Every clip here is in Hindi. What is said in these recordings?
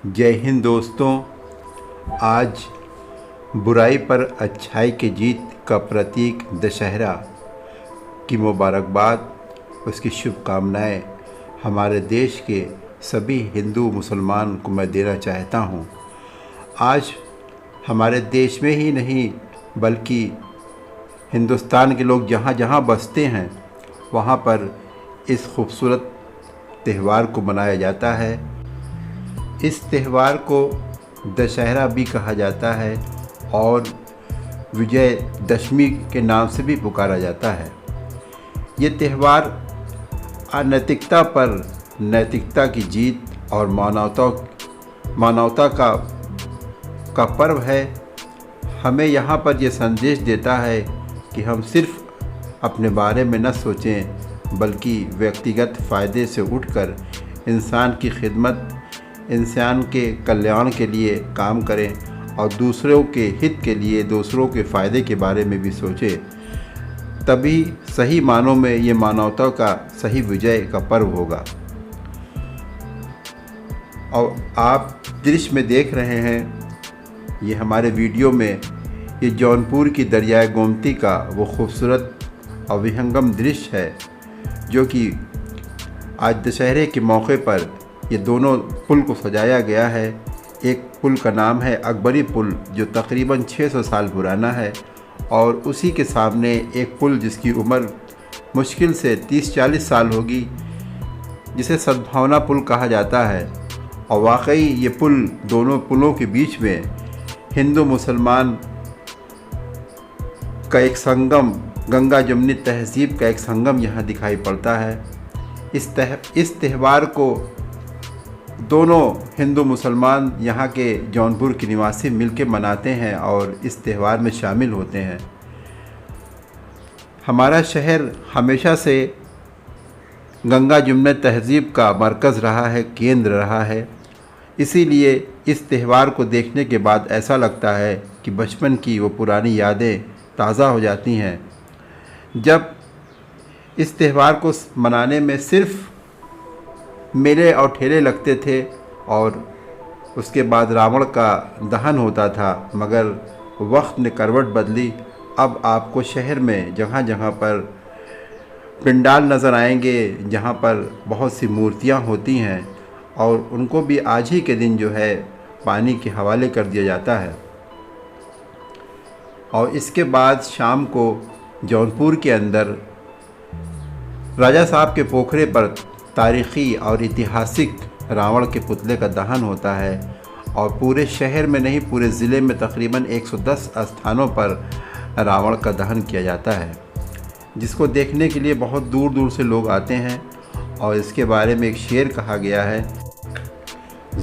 जय हिंद दोस्तों। आज बुराई पर अच्छाई की जीत का प्रतीक दशहरा की मुबारकबाद, उसकी शुभकामनाएं हमारे देश के सभी हिंदू मुसलमान को मैं देना चाहता हूं। आज हमारे देश में ही नहीं बल्कि हिंदुस्तान के लोग जहां जहां बसते हैं वहां पर इस खूबसूरत त्यौहार को मनाया जाता है। इस त्यौहार को दशहरा भी कहा जाता है और विजयदशमी के नाम से भी पुकारा जाता है। ये त्यौहार अनैतिकता पर नैतिकता की जीत और मानवता का पर्व है। हमें यहाँ पर यह संदेश देता है कि हम सिर्फ अपने बारे में न सोचें बल्कि व्यक्तिगत फ़ायदे से उठकर इंसान की खिदमत, इंसान के कल्याण के लिए काम करें और दूसरों के हित के लिए, दूसरों के फ़ायदे के बारे में भी सोचें। तभी सही मानों में ये मानवता का सही विजय का पर्व होगा। और आप दृश्य में देख रहे हैं, ये हमारे वीडियो में ये जौनपुर की दरियाए गोमती का वो खूबसूरत और विहंगम दृश्य है जो कि आज दशहरे के मौके पर ये दोनों पुल को सजाया गया है। एक पुल का नाम है अकबरी पुल जो तकरीबन 600 साल पुराना है और उसी के सामने एक पुल जिसकी उम्र मुश्किल से 30-40 साल होगी, जिसे सद्भावना पुल कहा जाता है। और वाकई ये पुल, दोनों पुलों के बीच में हिंदू मुसलमान का एक संगम, गंगा जमुनी तहज़ीब का एक संगम यहाँ दिखाई पड़ता है। इस त्यौहार को दोनों हिंदू मुसलमान यहाँ के जौनपुर के निवासी मिलकर मनाते हैं और इस त्यौहार में शामिल होते हैं। हमारा शहर हमेशा से गंगा जमुनी तहज़ीब का मरकज़ रहा है, केंद्र रहा है। इसीलिए इस त्यौहार को देखने के बाद ऐसा लगता है कि बचपन की वो पुरानी यादें ताज़ा हो जाती हैं। जब इस त्यौहार को मनाने में सिर्फ़ मेले और ठेले लगते थे और उसके बाद रावण का दहन होता था, मगर वक्त ने करवट बदली। अब आपको शहर में जगह जगह पर पंडाल नज़र आएंगे जहाँ पर बहुत सी मूर्तियाँ होती हैं और उनको भी आज ही के दिन जो है पानी के हवाले कर दिया जाता है। और इसके बाद शाम को जौनपुर के अंदर राजा साहब के पोखरे पर तारीख़ी और ऐतिहासिक रावण के पुतले का दहन होता है और पूरे शहर में नहीं, पूरे ज़िले में तकरीबन 110 स्थानों पर रावण का दहन किया जाता है, जिसको देखने के लिए बहुत दूर दूर से लोग आते हैं। और इसके बारे में एक शेर कहा गया है,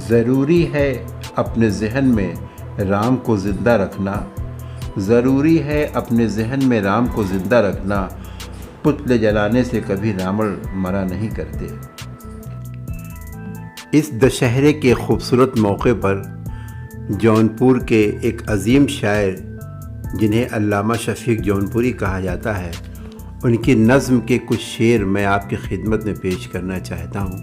ज़रूरी है अपने जहन में राम को ज़िंदा रखना, ज़रूरी है अपने जहन में राम को ज़िंदा रखना, पुतले जलाने से कभी रावण मरा नहीं करते। इस दशहरे के खूबसूरत मौके पर जौनपुर के एक अजीम शायर जिन्हें अल्लामा शफ़ीक जौनपुरी कहा जाता है, उनकी नज़्म के कुछ शेर मैं आपकी खिदमत में पेश करना चाहता हूँ।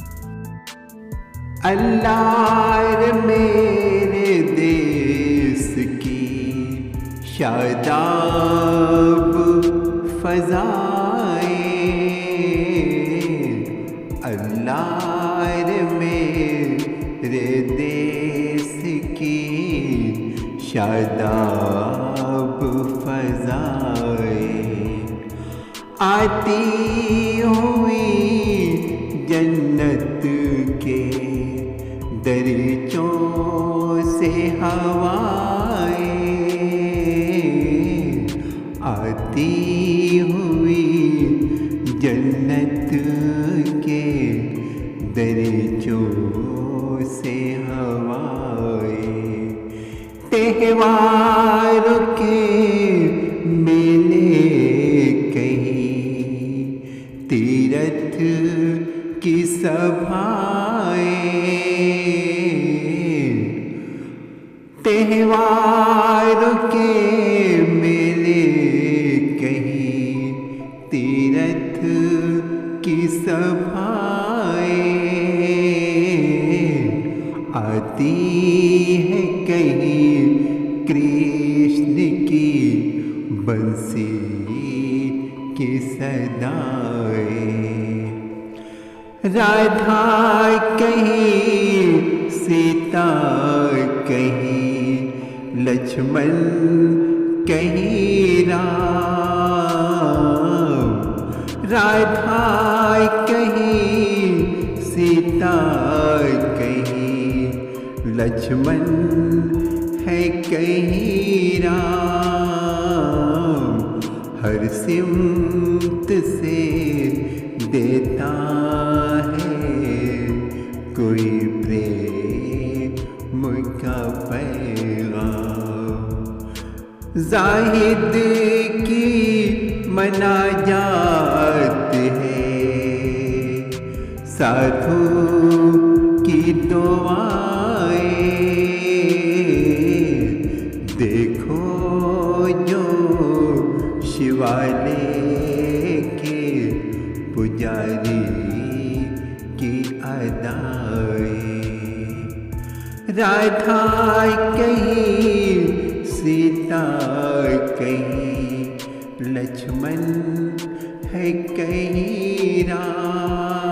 अल्लाह मेरे देश की शादाब फ़ज़ाएं, अल्लाह मेरे देश की शादाब फ़ज़ाएं, आती हुई जन्नत के दरीचों से हवाएं, आती हुई जन्नत के दरीचों से हवाएं, त्यौहार के मेले कहीं, तीरथ की सभाएं, त्यौहार के मेले कहीं, तीरथ की सभाएं, आती है कहीं कृष्ण की बंसी की सदाएं। राधा कहीं सीता कहीं लक्ष्मण कहीं राम। राधा कहीं सीता कहीं लक्ष्मण है कहीं राम। हर सिमत से देता है कोई प्रेम का पैगाम। जाहिद की मनाजात है, साधु की दुआएं। देखो जो शिवालय के पुजारी की अदाएं। राधा कहीं सीता कहीं लक्ष्मण है कहीं राम।